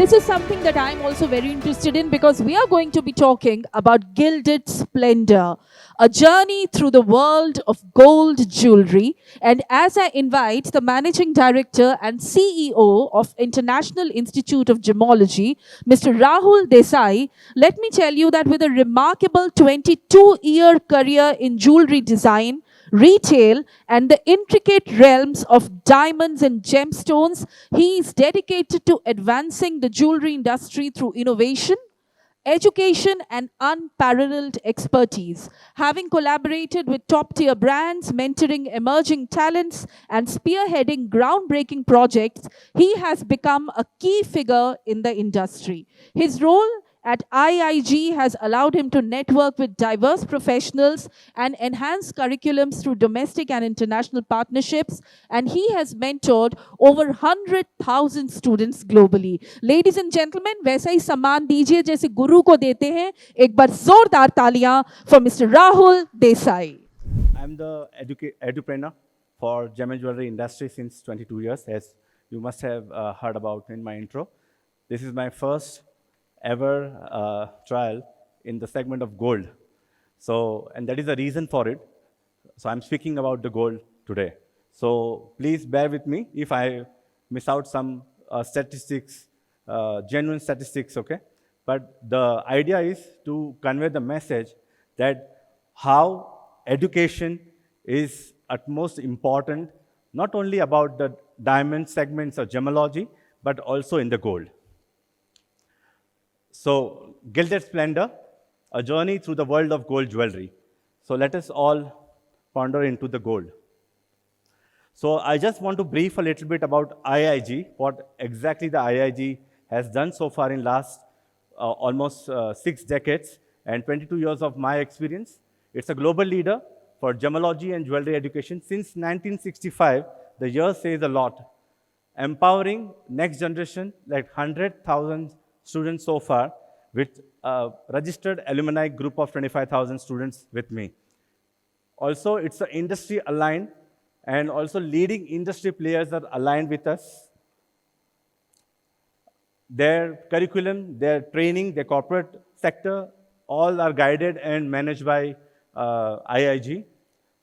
this is something that I'm also very interested in because we are going to be talking about gilded splendor, a journey through the world of gold jewelry. And as I invite the managing director and CEO of International Institute of Gemology, Mr. Rahul Desai, let me tell you that with a remarkable 22-year career in jewelry design, retail, and the intricate realms of diamonds and gemstones, he is dedicated to advancing the jewelry industry through innovation, education, and unparalleled expertise. Having collaborated with top tier brands, mentoring emerging talents, and spearheading groundbreaking projects, he has become a key figure in the industry. His role at IIG has allowed him to network with diverse professionals and enhance curriculums through domestic and international partnerships. And he has mentored over 100,000 students globally. Ladies and gentlemen, वैसा ही सम्मान दीजिए जैसे गुरु को देते हैं. एक बार जोरदार तालियां for Mr. Rahul Desai. I'm the edupreneur for gem and jewelry industry since 22 years, as you must have heard about in my intro. This is my first ever trial in the segment of gold. So, and that is the reason for it. So I'm speaking about the gold today. So please bear with me if I miss out some statistics, genuine statistics, okay? But the idea is to convey the message that how education is utmost important, not only about the diamond segments of gemology, but also in the gold. So, gilded splendor, a journey through the world of gold jewelry. So let us all ponder into the gold. So I just want to brief a little bit about IIG, what exactly the IIG has done so far in last almost 6 decades and 22 years of my experience. It's a global leader for gemology and jewelry education. Since 1965, the year says a lot. Empowering next generation, like 100,000 students so far, with a registered alumni group of 25,000 students with me. Also, it's an industry aligned, and also leading industry players are aligned with us. Their curriculum, their training, their corporate sector, all are guided and managed by IIG.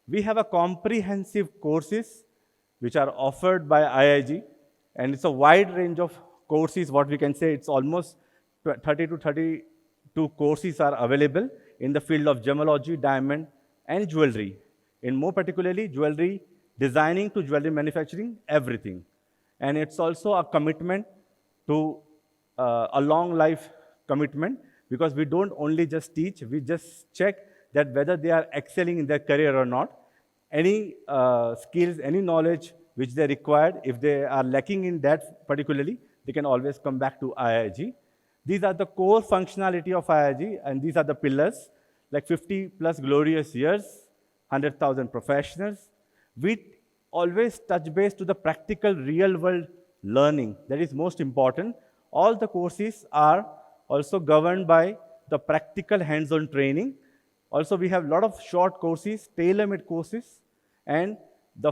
We have a comprehensive courses which are offered by IIG, and it's a wide range of courses. What we can say, it's almost 30 to 32 courses are available in the field of gemology, diamond, and jewelry. In more particularly, jewelry designing to jewelry manufacturing, everything. And it's also a commitment to a long life commitment, because we don't only just teach, we just check that whether they are excelling in their career or not. Any skills, any knowledge which they required, if they are lacking in that particularly, they can always come back to IIG. These are the core functionality of IIG, and these are the pillars, like 50 plus glorious years, 100,000 professionals. We always touch base to the practical real world learning. That is most important. All the courses are also governed by the practical hands-on training. Also, we have a lot of short courses, tailor-made courses, and the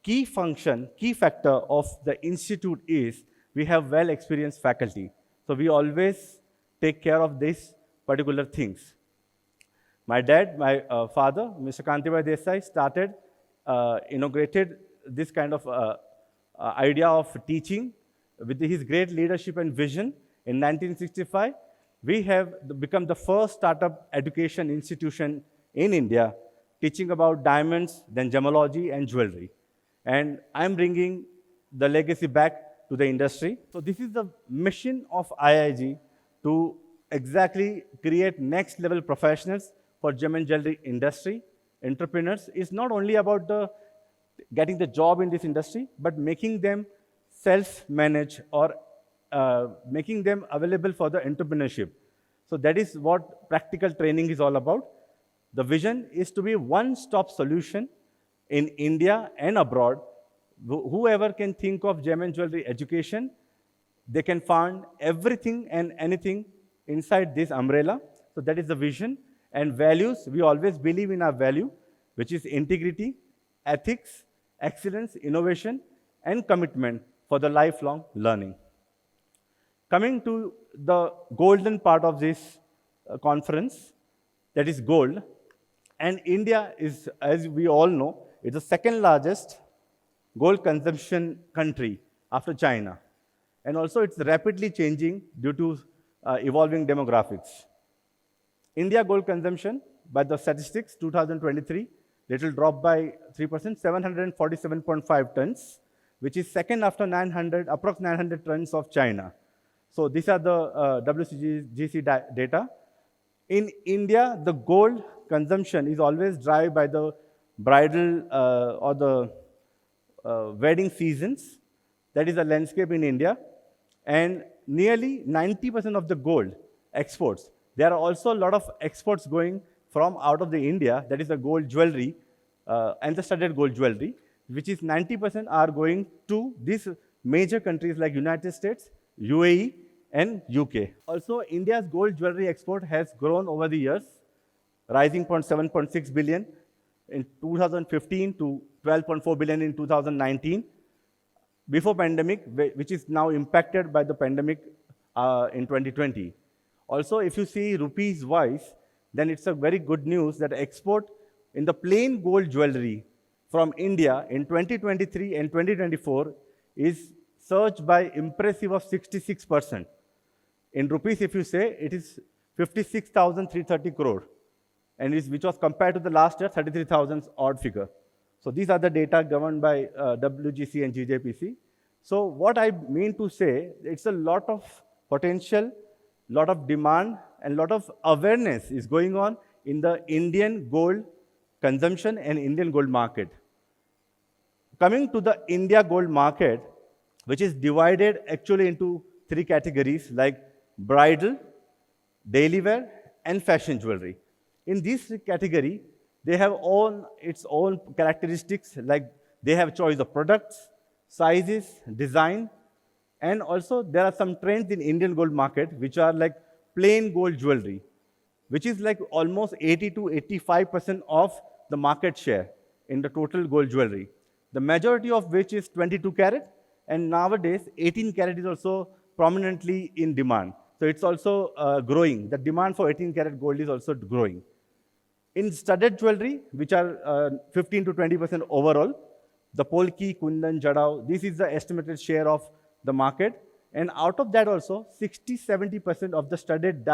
key function, key factor of the institute is we have well-experienced faculty. So we always take care of these particular things. My dad, my father, Mr. Kantibai Desai, inaugurated this kind of idea of teaching with his great leadership and vision. In 1965, we have become the first startup education institution in India, teaching about diamonds, then gemology and jewelry. And I'm bringing the legacy back to the industry. So this is the mission of IIG, to exactly create next level professionals for gem and jewelry industry. Entrepreneurs is not only about getting the job in this industry, but making them self-manage or making them available for the entrepreneurship. So that is what practical training is all about. The vision is to be one-stop solution in India and abroad. Whoever can think of gem and jewelry education, they can find everything and anything inside this umbrella. So that is the vision. And values, we always believe in our value, which is integrity, ethics, excellence, innovation, and commitment for the lifelong learning. Coming to the golden part of this conference, that is gold. And India is, as we all know, is the second largest gold consumption country after China. And also it's rapidly changing due to evolving demographics. India gold consumption, by the statistics, 2023, it will drop by 3%, 747.5 tons, which is second after 900, approx 900 tons of China. So these are the WCGC data. In India, the gold consumption is always driven by the bridal or the wedding seasons. That is the landscape in India. And nearly 90% of the gold exports. There are also a lot of exports going from out of the India, that is the gold jewelry and the studded gold jewelry, which is 90% are going to these major countries like United States, UAE, and UK. Also, India's gold jewelry export has grown over the years, rising from 7.6 billion in 2015 to 12.4 billion in 2019, before pandemic, which is now impacted by the pandemic in 2020. Also, if you see rupees wise, then it's a very good news that export in the plain gold jewelry from India in 2023 and 2024 is surged by impressive of 66%. In rupees, if you say, it is 56,330 crore, and which was compared to the last year, 33,000 odd figure. So these are the data governed by WGC and GJPC. So what I mean to say, it's a lot of potential, lot of demand, and lot of awareness is going on in the Indian gold consumption and Indian gold market. Coming to the India gold market, which is divided actually into three categories like bridal, daily wear, and fashion jewelry. In this category, they have its own characteristics, like they have choice of products, sizes, design, and also there are some trends in Indian gold market which are like plain gold jewelry, which is like almost 80 to 85% of the market share in the total gold jewelry. The majority of which is 22 karat, and nowadays 18 karat is also prominently in demand. So it's also growing. The demand for 18 karat gold is also growing. In studded jewelry, which are 15 to 20% overall, the Polki, Kundan, Jadao, this is the estimated share of the market. And out of that also, 60-70% of the studded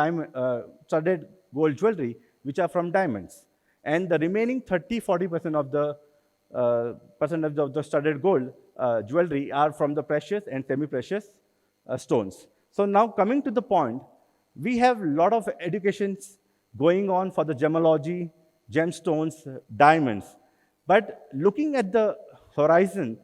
gold jewelry, which are from diamonds. And the remaining 30-40% of the percentage of the studded gold jewelry are from the precious and semi-precious stones. So now coming to the point, we have a lot of educations going on for the gemology, gemstones, diamonds. But looking at the horizon,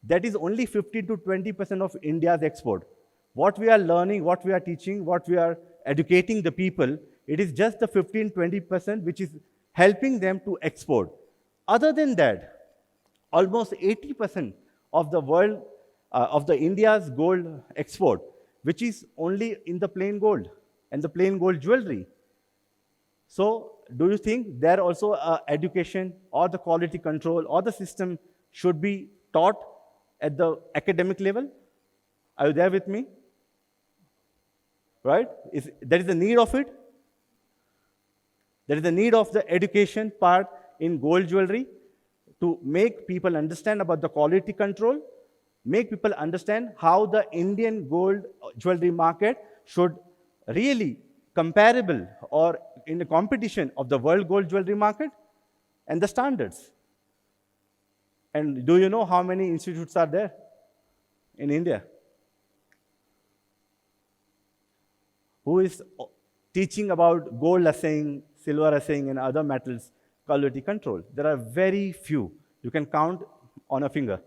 that is only 15 to 20% of India's export. What we are learning, what we are teaching, what we are educating the people, it is just the 15-20% which is helping them to export. Other than that, almost 80% of the world, of the India's gold export, which is only in the plain gold and the plain gold jewelry. So do you think there also education or the quality control or the system should be taught at the academic level? Are you there with me? Right? There is a need of it. There is a need of the education part in gold jewelry to make people understand about the quality control, make people understand how the Indian gold jewelry market should really comparable or in the competition of the world gold jewelry market and the standards. And do you know how many institutes are there in India? Who is teaching about gold assaying, silver assaying, and other metals quality control? There are very few. You can count on a finger,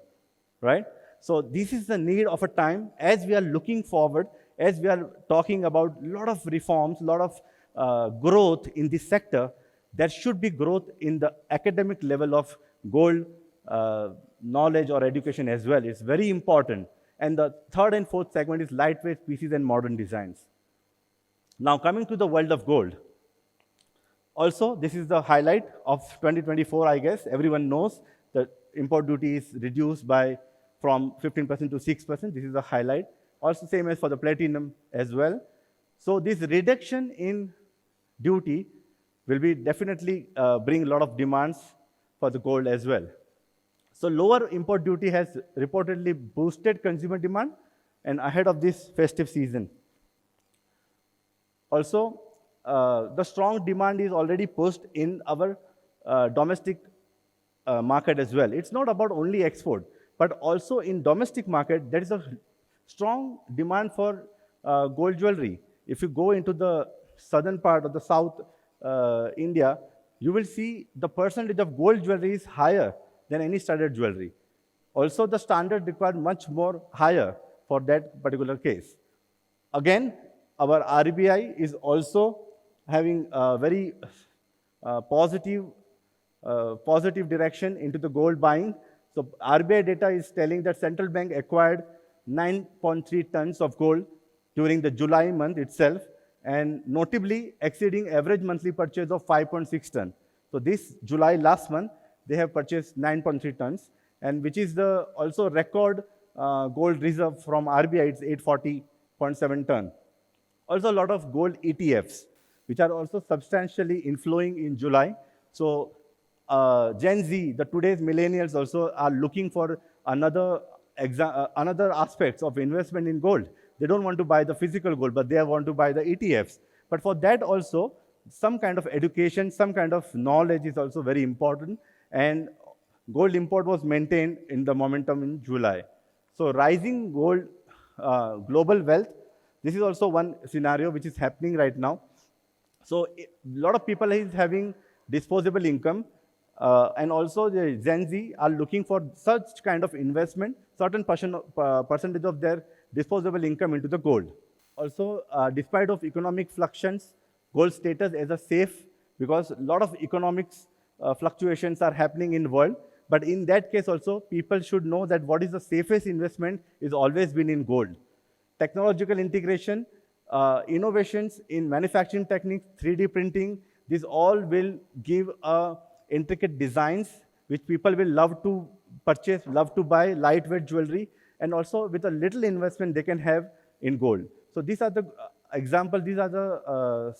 right? So this is the need of a time as we are looking forward, as we are talking about a lot of reforms, a lot of growth in this sector. There should be growth in the academic level of gold knowledge or education as well. It's very important. And the third and fourth segment is lightweight pieces and modern designs. Now coming to the world of gold. Also, this is the highlight of 2024, I guess. Everyone knows that import duty is reduced by from 15% to 6%. This is the highlight. Also same as for the platinum as well. So this reduction in duty will be definitely bring a lot of demands for the gold as well. So lower import duty has reportedly boosted consumer demand and ahead of this festive season. Also, the strong demand is already pushed in our domestic market as well. It's not about only export, but also in domestic market, there is a strong demand for gold jewelry. If you go into the southern part of the South India, you will see the percentage of gold jewelry is higher than any studded jewelry. Also, the standard required much more higher for that particular case. Again, our RBI is also having a very positive direction into the gold buying. So RBI data is telling that central bank acquired 9.3 tons of gold during the July month itself, and notably exceeding average monthly purchase of 5.6 tons. So this July last month, they have purchased 9.3 tons, and which is the also record gold reserve from RBI, it's 840.7 ton. Also a lot of gold ETFs, which are also substantially inflowing in July. So Gen Z, the today's millennials also are looking for another aspects of investment in gold. They don't want to buy the physical gold, but they want to buy the ETFs. But for that also, some kind of education, some kind of knowledge is also very important. And gold import was maintained in the momentum in July. So rising gold global wealth, this is also one scenario which is happening right now. So a lot of people is having disposable income, and also the Gen Z are looking for such kind of investment, certain percentage of their disposable income into the gold. Also, despite of economic fluctuations, gold status as a safe, because a lot of economics fluctuations are happening in the world. But in that case also, people should know that what is the safest investment is always been in gold. Technological integration, innovations in manufacturing techniques, 3D printing, these all will give intricate designs which people will love to purchase, love to buy, lightweight jewelry, and also with a little investment they can have in gold. So these are the examples, these are the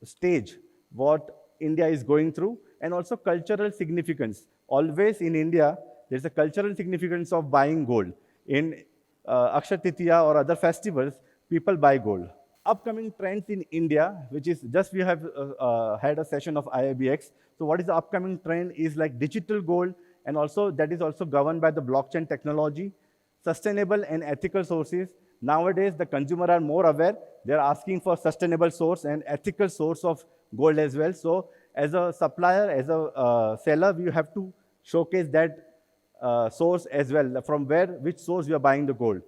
stage what India is going through, and also cultural significance. Always in India, there's a cultural significance of buying gold. In Akshaya Tritiya or other festivals, people buy gold. Upcoming trends in India, which is just we have had a session of IIBX. So what is the upcoming trend is like digital gold, and also that is also governed by the blockchain technology, sustainable and ethical sources. Nowadays, the consumer are more aware. They're asking for sustainable source and ethical source of gold as well. So as a supplier, as a seller, you have to showcase that source as well, from which source you are buying the gold.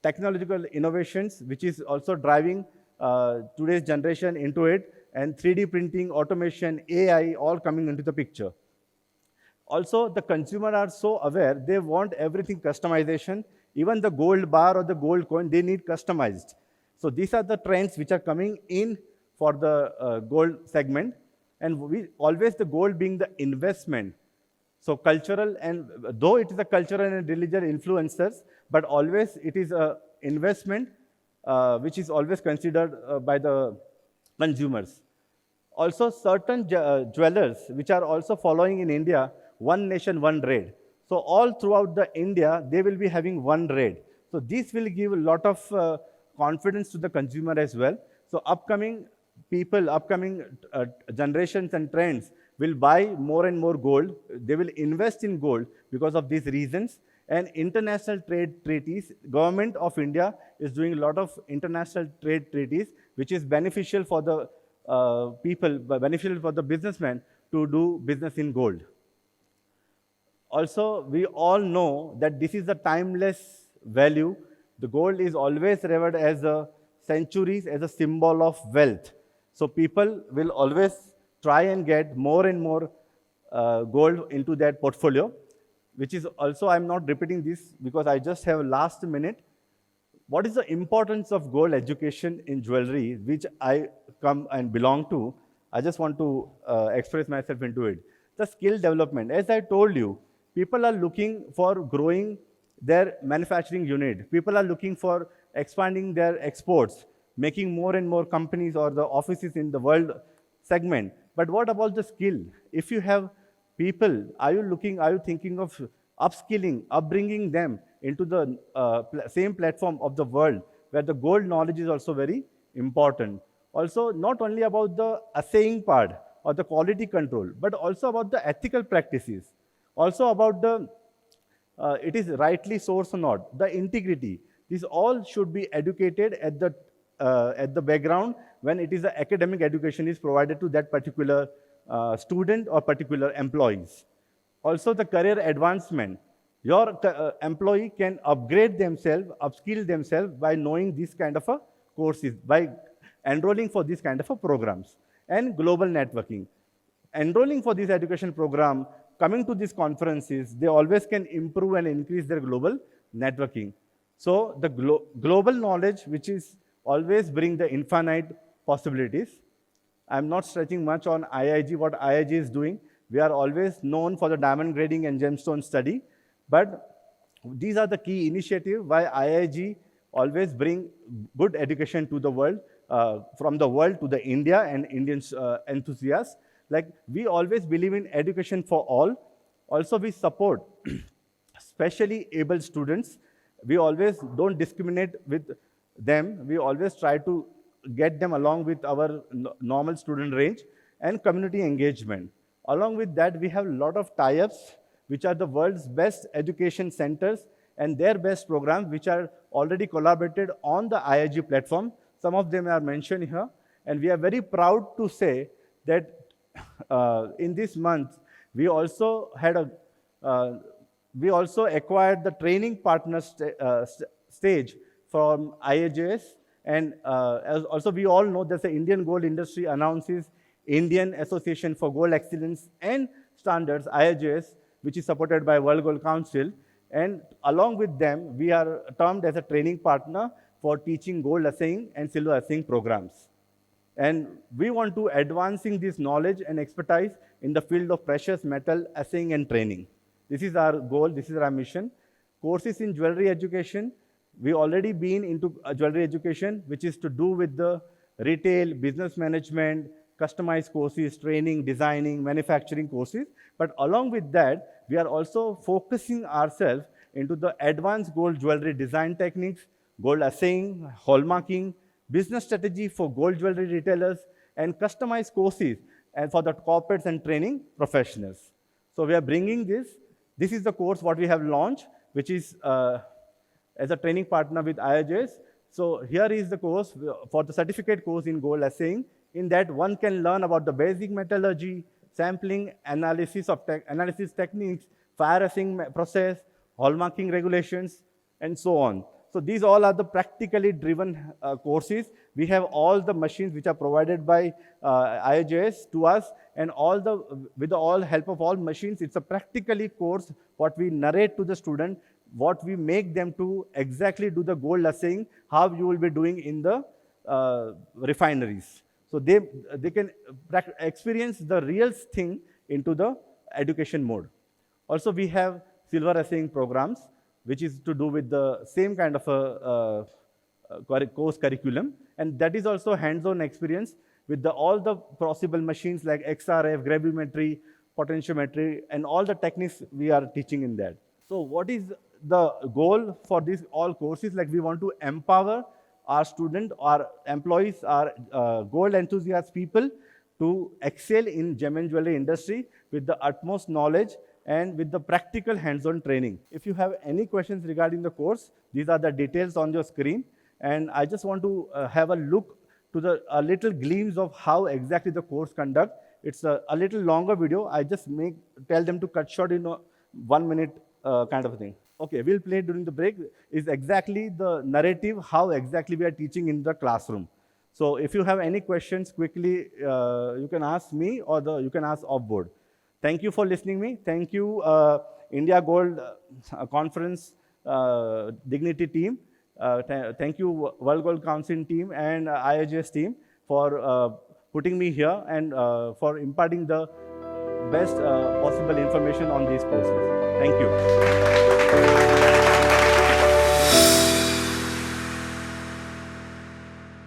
Technological innovations, which is also driving today's generation into it, and 3D printing, automation, AI, all coming into the picture. Also, the consumer are so aware, they want everything customization. Even the gold bar or the gold coin, they need customized. So these are the trends which are coming in for the gold segment. And we always the gold being the investment. So cultural, and though it is a cultural and religious influencers, but always it is a investment which is always considered by the consumers. Also, certain jewelers which are also following in India, one nation, one rate. So all throughout the India, they will be having one rate. So this will give a lot of confidence to the consumer as well. So upcoming people, upcoming generations and trends will buy more and more gold. They will invest in gold because of these reasons. And international trade treaties, government of India is doing a lot of international trade treaties, which is beneficial for the people, beneficial for the businessmen to do business in gold. Also, we all know that this is a timeless value. The gold is always revered as a centuries, as a symbol of wealth. So people will always try and get more and more gold into their portfolio, which is also, I'm not repeating this because I just have last minute. What is the importance of gold education in jewelry, which I come and belong to? I just want to express myself into it. The skill development, as I told you, people are looking for growing their manufacturing unit. People are looking for expanding their exports, making more and more companies or the offices in the world segment. But what about the skill? If you have people, are you thinking of upskilling, upbringing them into the same platform of the world where the gold knowledge is also very important. Also, not only about the assaying part or the quality control, but also about the ethical practices, also about the it is rightly sourced or not, the integrity. These all should be educated at the background when it is the academic education is provided to that particular student or particular employees. Also, the career advancement. Your employee can upgrade themselves, upskill themselves by knowing this kind of a courses, by enrolling for this kind of a programs. And global networking. Enrolling for this education program, coming to these conferences, they always can improve and increase their global networking. So the global knowledge, which is always bring the infinite possibilities. I'm not stretching much on IIG, what IIG is doing. We are always known for the diamond grading and gemstone study, but these are the key initiatives why IIG always bring good education to the world, from the world to the India and Indian enthusiasts. Like we always believe in education for all. Also, we support specially able students. We always don't discriminate with them. We always try to get them along with our normal student range and community engagement. Along with that, we have a lot of tie-ups, which are the world's best education centers and their best programs, which are already collaborated on the IIG platform. Some of them are mentioned here. And we are very proud to say that in this month, we also acquired the training partner stage from IAJS. And also, we all know that the Indian gold industry announces Indian Association for Gold Excellence and Standards, IAJS, which is supported by World Gold Council. And along with them, we are termed as a training partner for teaching gold assaying and silver assaying programs. And we want to advancing this knowledge and expertise in the field of precious metal assaying and training. This is our goal, this is our mission. Courses in jewelry education, we already been into jewelry education, which is to do with the retail, business management, customized courses, training, designing, manufacturing courses. But along with that, we are also focusing ourselves into the advanced gold jewelry design techniques, gold assaying, hallmarking, business strategy for gold jewelry retailers, and customized courses and for the corporates and training professionals. So we are bringing this. This is the course what we have launched, which is as a training partner with IIJS. So here is the course for the certificate course in gold assaying. In that, one can learn about the basic metallurgy, sampling, analysis techniques, fire assaying process, hallmarking regulations, and so on. So these all are the practically driven courses. We have all the machines which are provided by IIJS to us, and with all help of all machines, it's a practically course what we narrate to the student, what we make them to exactly do the gold assaying, how you will be doing in the refineries. So they can experience the real thing into the education mode. Also, we have silver assaying programs, which is to do with the same kind of a course curriculum. And that is also hands-on experience with all the possible machines like XRF, gravimetry, potentiometry, and all the techniques we are teaching in that. So what is the goal for these all courses? Like we want to empower our students, our employees, our gold enthusiast people to excel in gem and jewelry industry with the utmost knowledge and with the practical hands-on training. If you have any questions regarding the course, these are the details on your screen. And I just want to have a look to a little glimpse of how exactly the course conduct. It's a little longer video. I just tell them to cut short in 1 minute kind of a thing. Okay, we'll play during the break. Is exactly the narrative, how exactly we are teaching in the classroom. So if you have any questions, quickly, you can ask me or you can ask off-board. Thank you for listening me. Thank you, India Gold Conference Dignity team. Thank you, World Gold Council team and IIJS team for putting me here and for imparting the best possible information on these courses. Thank you.